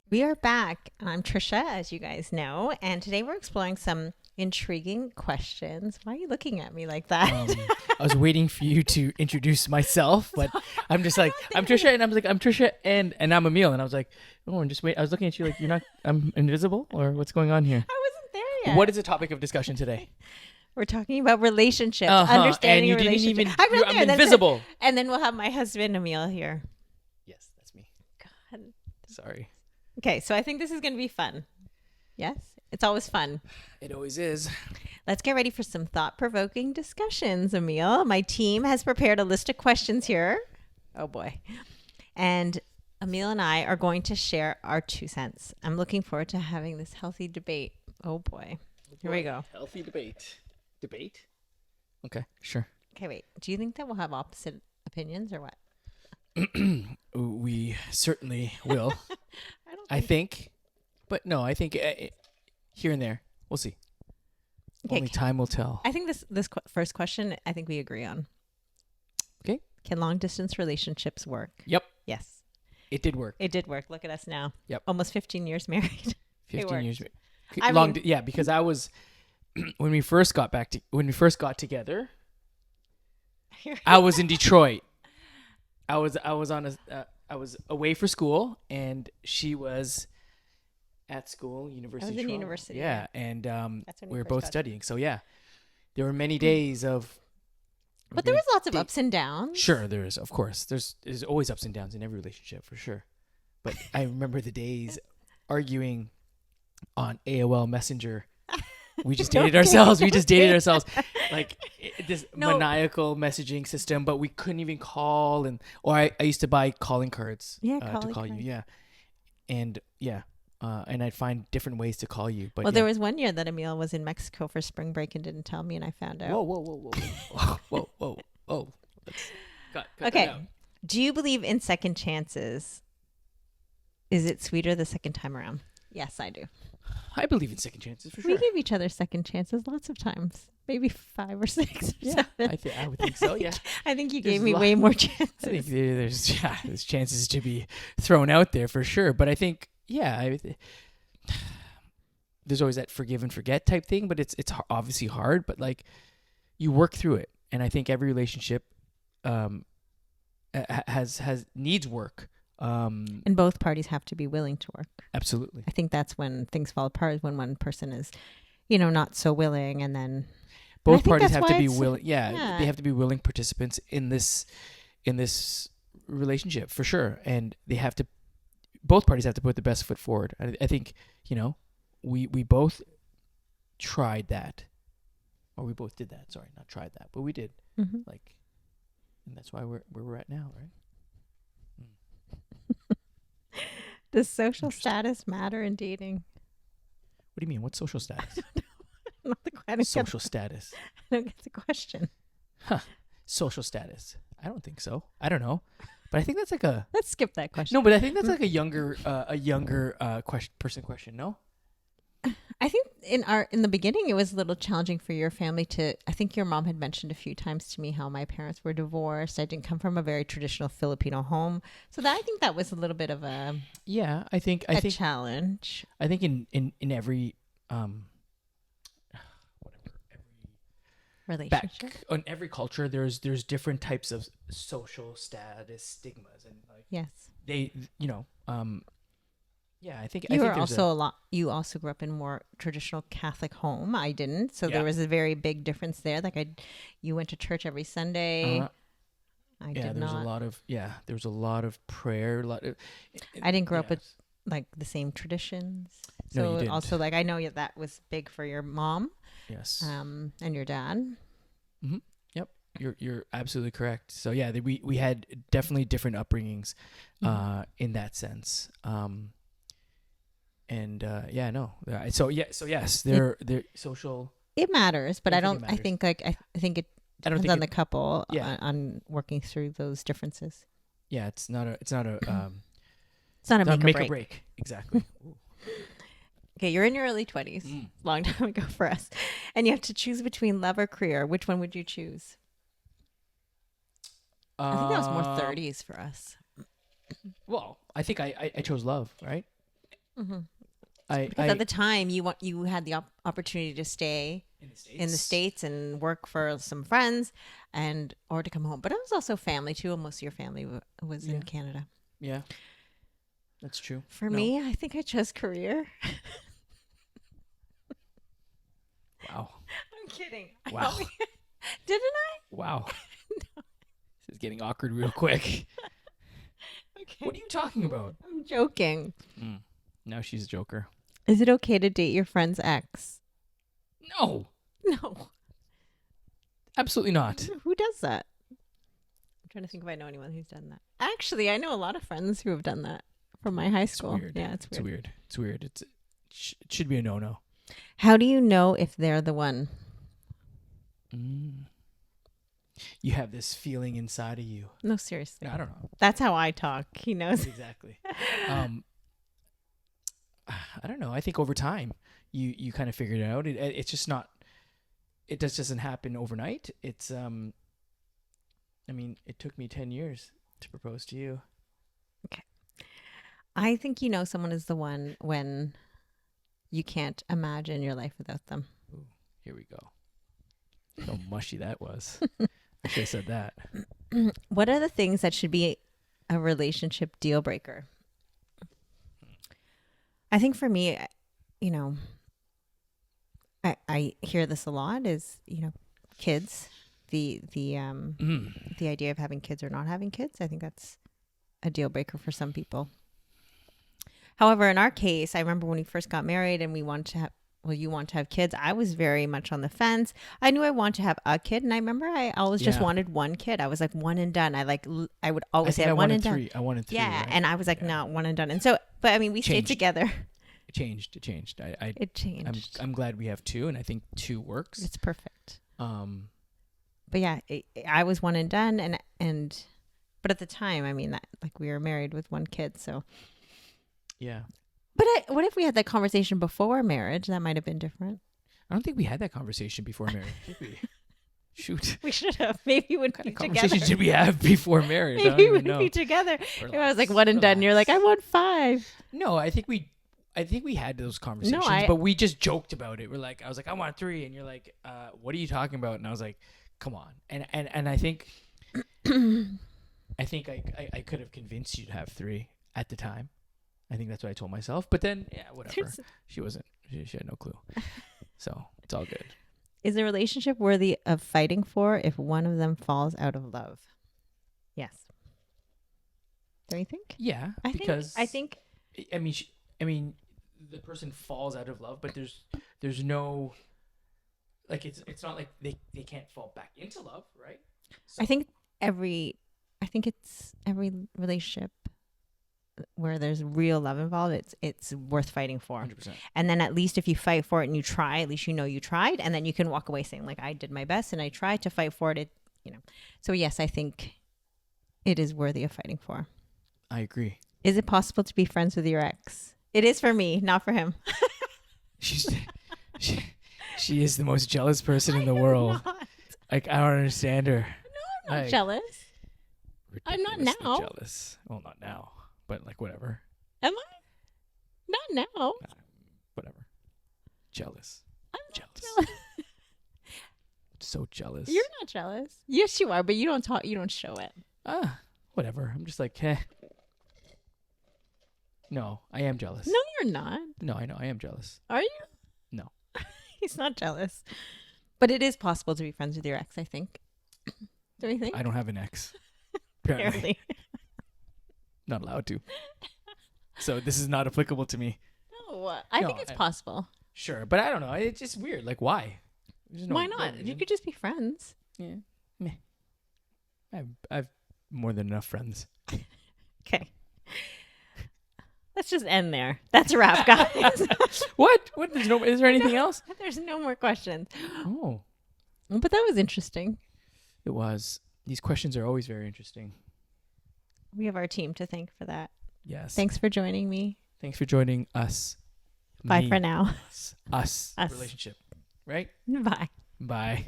We are back. I'm Trisha, as you guys know, and today we're exploring some intriguing questions. Why are you looking at me like that? I was waiting for you to introduce myself, but I'm just like, I'm Trisha, and I was like, I'm Trisha, and I'm Emil, and I was like, oh, and just wait. I was looking at you like, you're not, I'm invisible, or what's going on here? I wasn't there yet. What is the topic of discussion today? We're talking about relationships, And understanding you a didn't relationship. even, I wrote I'm there, and then invisible. and then we'll have my husband Emil here. Yes, that's me. God. Sorry. Okay, so I think this is going to be fun. Yes, it's always fun. It always is. Let's get ready for some thought-provoking discussions, Emil. My team has prepared a list of questions here. Oh boy. And Emil and I are going to share our 2 cents. I'm looking forward to having this healthy debate. Oh boy. Here we go. Healthy debate. Debate? Okay, sure. Okay, wait. Do you think that we'll have opposite opinions or what? We certainly will. I think, but no, I think here and there, we'll see. Okay, Only time will tell. I think this first question, I think we agree on. Okay. Can long distance relationships work? Yep, Yes, it did work. it did work. Look at us now. Yep. Almost 15 years married. 15 years. I Long, mean- yeah, because I was when we first got together, I was in Detroit. I was I was away for school, and she was at school, University. I was of in Toronto. university, Yeah, and That's when we we were first both got studying. So yeah, there were many days of. But there was lots of Date- ups and downs. Sure, there is. Of course, there's always ups and downs in every relationship for sure. But I remember the days arguing on AOL Messenger. We just dated ourselves. We just dated ourselves, like this No. maniacal messaging system. But we couldn't even call, I used to buy calling cards. Yeah, to calling call you. cards. Yeah, and I'd find different ways to call you. But Well, yeah. there was one year that Emil was in Mexico for spring break and didn't tell me, and I found out. Whoa, whoa, whoa, whoa, whoa, whoa, whoa, whoa. Let's cut that Okay. out. Do you believe in second chances? Is it sweeter the second time around? Yes, I do. I believe in second chances for We sure. give each other second chances lots of times. Maybe 5 or 6 or Yeah, 7. I would think so. Yeah. I think you There's gave me lo- way more I think chances. there's chances to be thrown out there for sure, but I think there's always that forgive and forget type thing, but it's obviously hard, but like you work through it, and I think every relationship has needs work. And both parties have to be willing to work. Absolutely. I think that's when things fall apart, when one person is, not so willing, and then Both think parties that's have to why be it's- willing. Yeah, yeah. they have to be willing participants in this relationship for sure, and both parties have to put the best foot forward. I think we both tried that, or we both did that. Sorry, not tried that, but we did. Mhm. Like, and that's why we're where we're at now, right? Does social Interesting. status matter in dating? What do you mean? What's social status? Not the I don't get- Social status. I don't get the question. Social status. I don't think so. I don't know, but I think that's like a Let's skip that question. no. But I think that's like a younger question. No. I think in the beginning it was a little challenging for your family to. I think your mom had mentioned a few times to me how my parents were divorced. I didn't come from a very traditional Filipino home, so I think that was a little bit of a Yeah, I think challenge. I think in every Relationship. back on every culture there's different types of social status stigmas, and like Yes. they yeah, I think You were there's also a lot. You also grew up in more traditional Catholic home. I didn't, so Yeah. there was a very big difference there. Like you went to church every Sunday. I yeah, did there was not. there was a lot of prayer, a lot of I didn't grow up with yes. like the same traditions. No, So you didn't. also like I know that was big for your mom, Yes. and your dad. Yep. You're absolutely correct. So yeah, we had definitely different upbringings in that sense. Yeah, no. So yes, they're social. It matters, but I I think it don't. I matters. think I think it I don't depends think on the couple Yeah. on working through those differences. Yeah, it's not a It's not a not make, make or break. Exactly. Ooh. Okay, you're in your early 20s. Mm. Long time ago for us. And you have to choose between love or career. Which one would you choose? I think that was more 30s for us. Well, I think I chose love, right? Mm-hmm. I Because at the time you had the opportunity to stay in the States. in the States and work for some friends or to come home. But it was also family too. Most of your family was in Canada. Yeah, that's true. For me, I think I chose career. Wow. I'm kidding. Wow. Didn't I? Wow. This is getting awkward real quick. Okay. What are you talking about? I'm joking. Now she's a joker. Is it okay to date your friend's ex? No, No. absolutely not. Who does that? I'm trying to think if I know anyone who's done that. Actually, I know a lot of friends who have done that from my high school. Weird. Yeah, it's weird. It's weird. It should be a no-no. How do you know if they're the one? You have this feeling inside of you. No, seriously. I don't know. That's how I talk. He knows. Exactly. I don't know. I think over time you kind of figured it out. It's just not. It just doesn't happen overnight. It's I mean, it took me 10 years to propose to you. Okay. I think you know someone is the one when you can't imagine your life without them. Ooh, here we go. How mushy that was. I should have said that. What are the things that should be a relationship deal breaker? I think for me, you know, I hear this a lot is, you know, kids, the idea of having kids or not having kids. I think that's a deal breaker for some people. However, in our case, I remember when we first got married and we wanted to have, you want to have kids. I was very much on the fence. I knew I wanted to have a kid, and I remember I always just wanted one kid. I was like one and done. I would always say one and done. I wanted three. Yeah, right? and I was like, no, one and done. And so, but I mean, we stayed together. It changed. It changed. I'm glad we have two, and I think two works. It's perfect. But yeah, I was one and done, and but at the time, I mean, that like we were married with one kid, so yeah. But what if we had that conversation before marriage? That might have been different. I don't think we had that conversation before marriage, did we? Shoot. We should have. Maybe we wouldn't be together. What conversation did we have before marriage? Maybe we wouldn't be together. If I was like one and done, you're like, I want 5. No, I think we had those conversations, but we just joked about it. I was like, I want 3, and you're like, what are you talking about? And I was like, come on. And I think I could have convinced you to have 3 at the time. I think that's what I told myself. But then, yeah, whatever. She had no clue. So it's all good. Is a relationship worthy of fighting for if one of them falls out of love? Yes. Don't you think? Yeah, I think. I mean, the person falls out of love, but there's no, like, it's not like they can't fall back into love, right? So. I think it's every relationship where there's real love involved, it's worth fighting for. 100%. And then at least if you fight for it and you try, at least you know you tried, and then you can walk away saying like, I did my best and I tried to fight for it. So yes, I think it is worthy of fighting for. I agree. Is it possible to be friends with your ex? It is for me, not for him. She is the most jealous person in the world. Not. Like, I don't understand her. No, I'm not jealous. I'm not now. Jealous. Well, not now. But like, whatever. Am I? Not now. Whatever. Jealous. I'm jealous. So jealous. You're not jealous. Yes, you are, but you don't talk. You don't show it. Whatever. I'm just like, heh. No, I am jealous. No, you're not. No, I know. I am jealous. Are you? No. He's not jealous. But it is possible to be friends with your ex, I think. Do you think? I don't have an ex. Apparently. Not allowed to. So this is not applicable to me. No, I think it's possible. Sure, but I don't know. It's just weird. Like, why? Why not? You could just be friends. Yeah. Meh. I've more than enough friends. Okay. Let's just end there. That's a wrap, guys. What? Is there anything else? There's no more questions. Oh. But that was interesting. It was. These questions are always very interesting. We have our team to thank for that. Yes. Thanks for joining me. Thanks for joining us. Bye for now. Us. Relationship. Right? Bye. Bye.